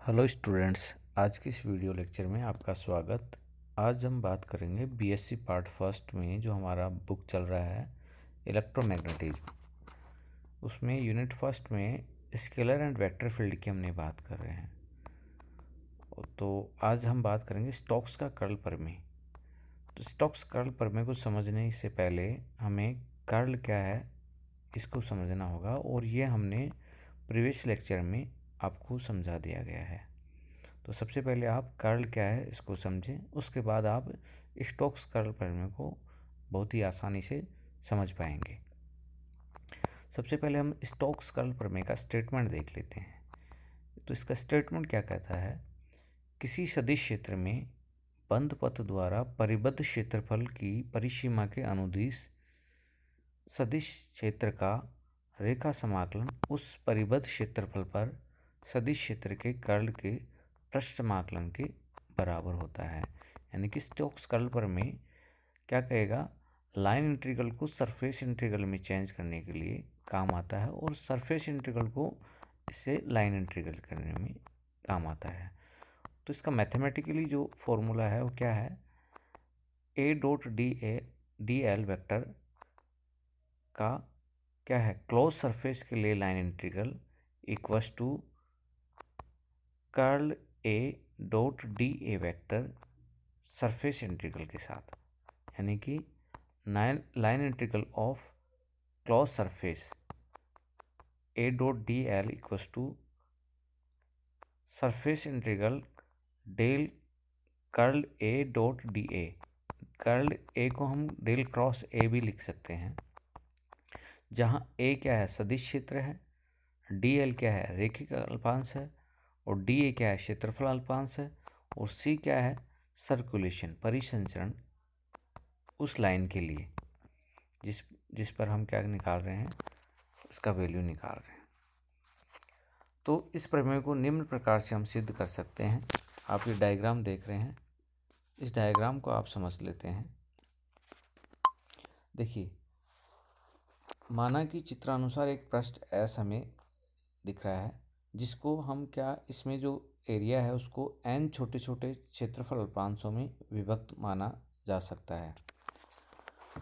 Hello students, आज की इस वीडियो लेक्चर में आपका स्वागत। आज हम बात करेंगे बीएससी पार्ट फर्स्ट में जो हमारा बुक चल रहा है इलेक्ट्रोमैग्नेटिज्म। उसमें यूनिट फर्स्ट में स्केलर एंड वेक्टर फील्ड की हमने बात कर रहे हैं। तो आज हम बात करेंगे स्टोक्स का कर्ल प्रमेय। तो स्टोक्स कर्ल प्रमेय को समझने से पहले हमें कर्ल क्या है इसको समझना होगा, और ये हमने प्रीवियस लेक्चर में आपको समझा दिया गया है। तो सबसे पहले आप कर्ल क्या है इसको समझें, उसके बाद आप स्टोक्स कर्ल प्रमेय को बहुत ही आसानी से समझ पाएंगे। सबसे पहले हम स्टोक्स कर्ल प्रमेय का स्टेटमेंट देख लेते हैं। तो इसका स्टेटमेंट क्या कहता है, किसी सदिश क्षेत्र में बंद पथ द्वारा परिबद्ध क्षेत्रफल की परिसीमा के अनुदिश सदिश क्षेत्र का रेखा समाकलन उस परिबद्ध क्षेत्रफल पर सदिश क्षेत्र के कर्ल के पृष्ठ समाकलन के बराबर होता है। यानी कि स्टोक्स कर्ल प्रमेय क्या कहेगा, लाइन इंटीग्रल को सरफेस इंटीग्रल में चेंज करने के लिए काम आता है, और सरफेस इंटीग्रल को इससे लाइन इंटीग्रल करने में काम आता है। तो इसका मैथमेटिकली जो फॉर्मूला है वो क्या है, A dot D L vector का क्या है, क्लोज सरफेस के लिए line integral equals to curl A dot D A vector surface integral के साथ। यानी कि line integral of close surface A dot D L equals to surface integral del curl A dot D A. Curl A को हम del cross ए भी लिख सकते हैं, जहाँ ए क्या है, सदिश क्षेत्र है, डी एल क्या है, रेखिक अल्पांश है, और डी ए क्या है, क्षेत्रफल अल्पांश है, और सी क्या है, सर्कुलेशन परिसंचरण उस लाइन के लिए जिस जिस पर हम क्या निकाल रहे हैं, उसका वैल्यू निकाल रहे हैं। तो इस प्रमेय को निम्न प्रकार से हम सिद्ध कर सकते हैं। आप ये डायग्राम देख रहे हैं, इस डायग्राम को आप समझ लेते हैं। देखिए, माना कि चित्रानुसार एक पृष्ठ एस हमें दिख रहा है, जिसको हम क्या, इसमें जो एरिया है उसको एन छोटे छोटे क्षेत्रफल अल्पांशों में विभक्त माना जा सकता है।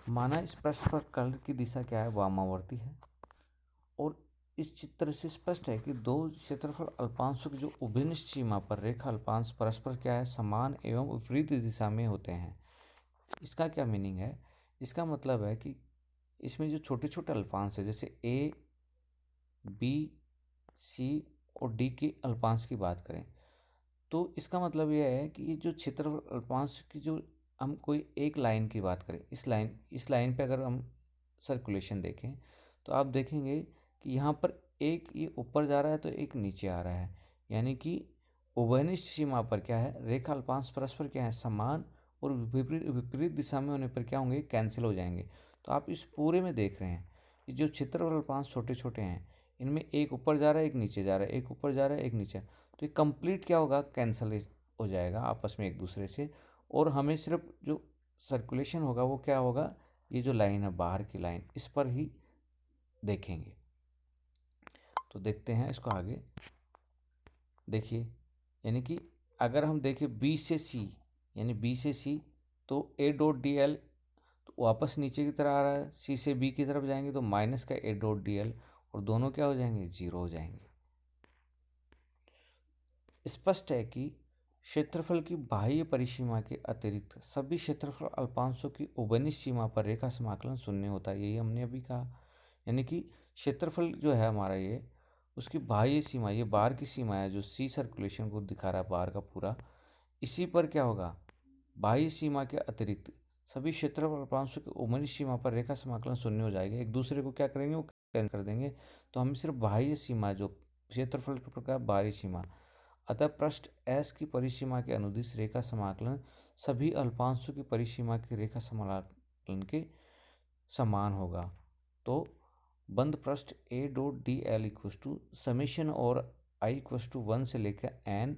माना इस पृष्ठ पर कर्ल की दिशा क्या है, वामावर्ती है, और इस चित्र से स्पष्ट है कि दो क्षेत्रफल अल्पांशों की जो उभयनिष्ठ सीमा पर रेखा अल्पांश परस्पर क्या है, समान एवं विपरीत दिशा में होते हैं। इसका क्या मीनिंग है, इसका मतलब है कि इसमें जो छोटे छोटे अल्पांश है, जैसे ए बी सी और डी के अल्पांश की बात करें, तो इसका मतलब यह है कि ये जो क्षेत्रफल अल्पांश की जो हम कोई एक लाइन की बात करें, इस लाइन पे अगर हम सर्कुलेशन देखें तो आप देखेंगे कि यहाँ पर एक ये ऊपर जा रहा है तो एक नीचे आ रहा है। यानी कि उभयनिष्ठ सीमा पर क्या है, रेखा अल्पांश परस्पर क्या है, समान, और विपरीत विपरीत दिशा में होने पर क्या होंगे, कैंसिल हो जाएंगे। तो आप इस पूरे में देख रहे हैं कि जो क्षेत्रफल अल्पांश छोटे छोटे हैं, इनमें एक ऊपर जा रहा है एक नीचे जा रहा है, एक ऊपर जा रहा है एक नीचे, तो ये कंप्लीट क्या होगा, कैंसिल हो जाएगा आपस में एक दूसरे से। और हमें सिर्फ जो सर्कुलेशन होगा वो क्या होगा, ये जो लाइन है बाहर की लाइन, इस पर ही देखेंगे। तो देखते हैं इसको आगे। देखिए, यानी कि अगर हम देखें बी से सी, यानी बी से सी, तो ए डॉट डी एल तो वापस नीचे की तरफ आ रहा है, सी से बी की तरफ जाएंगे तो माइनस का ए डॉट डी एल, और दोनों क्या हो जाएंगे, जीरो हो जाएंगे। स्पष्ट है कि क्षेत्रफल की बाह्य परिसीमा के अतिरिक्त सभी क्षेत्रफल अल्पांशों की उभयनिष्ठ सीमा पर रेखा समाकलन शून्य होता है, यही हमने अभी कहा। यानी कि क्षेत्रफल जो है हमारा, ये उसकी बाह्य सीमा, ये बाहर की सीमा है जो सी सर्कुलेशन को दिखा रहा है बाहर का पूरा, इसी पर क्या होगा, बाह्य सीमा के अतिरिक्त सभी क्षेत्रफल अल्पांशों की उभयनिष्ठ सीमा पर रेखा समाकलन शून्य हो जाएगा, एक दूसरे को क्या करेंगे, वो कैंसिल कर देंगे। तो हमें सिर्फ बाह्य सीमा, जो क्षेत्रफल के प्रकार बाहरी सीमा, अतः पृष्ठ S की परिसीमा के अनुदिश रेखा समाकलन सभी अल्पांशों की परिसीमा की रेखा समाकलन के समान होगा। तो बंद पृष्ठ A dot D L equals to summation और आई इक्वस टू 1 से लेकर N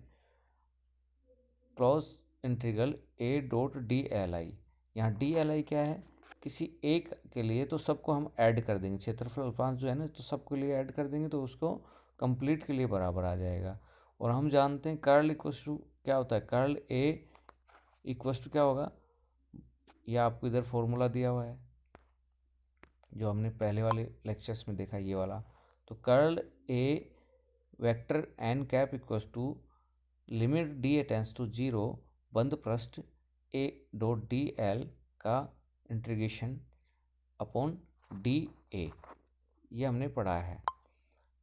close integral A dot D L I. यहाँ डी एल आई क्या है, किसी एक के लिए तो सबको हम ऐड कर देंगे, क्षेत्रफल अल्पांश जो है ना, तो सबके लिए ऐड कर देंगे तो उसको कंप्लीट के लिए बराबर आ जाएगा। और हम जानते हैं कर्ल इक्वल्स टू क्या होता है, कर्ल ए इक्वल्स टू क्या होगा, ये आपको इधर फॉर्मूला दिया हुआ है जो हमने पहले वाले लेक्चर्स में देखा, ये वाला। तो curl A vector N cap equals to limit D A tends to zero बंद पृष्ठ ए डॉट डी एल का इंटीग्रेशन अपॉन डी ए, ये हमने पढ़ा है।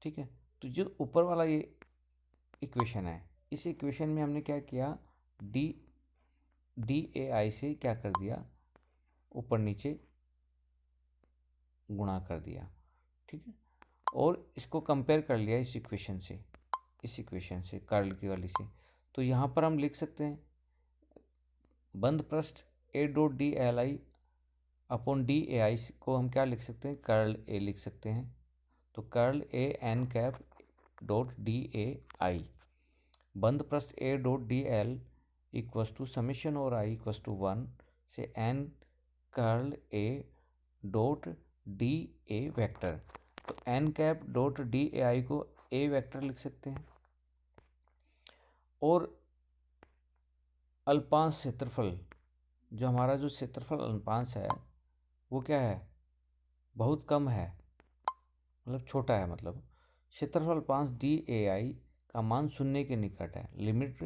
ठीक है, तो जो ऊपर वाला ये इक्वेशन है, इस इक्वेशन में हमने क्या किया, डी ए आई से क्या कर दिया, ऊपर नीचे गुणा कर दिया। ठीक है, और इसको कंपेयर कर लिया इस इक्वेशन से, इस इक्वेशन से कर्ल की वाली से। तो यहाँ पर हम लिख सकते हैं बंद पृष्ठ A dot D L I upon D A I को हम क्या लिख सकते हैं, कर्ल ए लिख सकते हैं। तो curl A N cap dot D A I बंद पृष्ठ A dot D L equals to summation और आई इक्वस टू 1 से N curl A dot D A vector. तो N cap dot D A I को A vector लिख सकते हैं, और अल्पांश क्षेत्रफल, जो हमारा जो क्षेत्रफल अल्पांश है वो क्या है, बहुत कम है, मतलब छोटा है, मतलब क्षेत्रफल अल्पांश डी ए आई का मान शून्य के निकट है, limit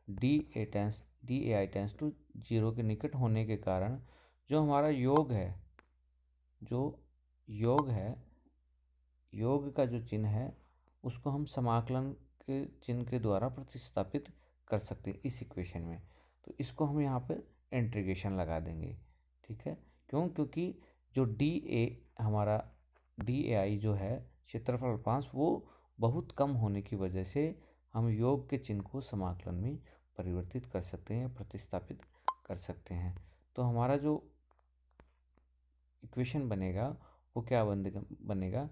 D A I tends to zero के निकट होने के कारण जो हमारा योग है, जो योग है, योग का जो चिन्ह है उसको हम समाकलन के चिन्ह के द्वारा प्रतिस्थापित कर सकते हैं इस इक्वेशन में। तो इसको हम यहाँ पर इंटीग्रेशन लगा देंगे। ठीक है, क्यों, क्योंकि जो डी ए हमारा डी ए आई जो है क्षेत्रफल अल्पांश वो बहुत कम होने की वजह से हम योग के चिन्ह को समाकलन में परिवर्तित कर सकते हैं, प्रतिस्थापित कर सकते हैं। तो हमारा जो इक्वेशन बनेगा वो क्या बनेगा,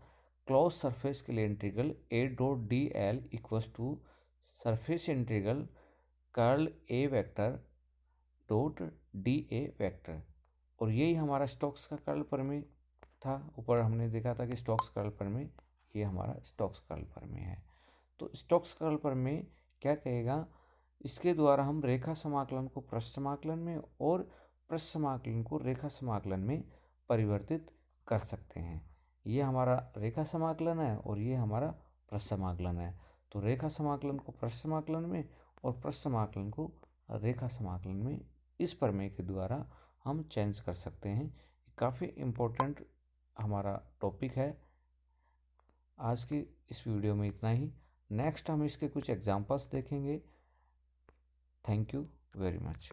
क्लोज सरफेस के लिए integral A dot D L equals to surface integral curl A vector dot D A vector. और यही हमारा स्टोक्स का कर्ल प्रमेय था। ऊपर हमने देखा था कि स्टोक्स कर्ल प्रमेय, ये हमारा स्टोक्स कर्ल प्रमेय है। तो स्टोक्स कर्ल प्रमेय क्या कहेगा, इसके द्वारा हम रेखा समाकलन को पृष्ठ समाकलन में और पृष्ठ समाकलन को रेखा समाकलन में परिवर्तित कर सकते हैं। ये हमारा रेखा समाकलन है और ये हमारा पृष्ठ समाकलन है। तो रेखा समाकलन को पृष्ठ समाकलन में और पृष्ठ समाकलन को रेखा समाकलन में इस प्रमेय के द्वारा हम चेंज कर सकते हैं। काफ़ी इम्पोर्टेंट हमारा टॉपिक है। आज की इस वीडियो में इतना ही। नेक्स्ट हम इसके कुछ एग्जांपल्स देखेंगे। Thank you very much.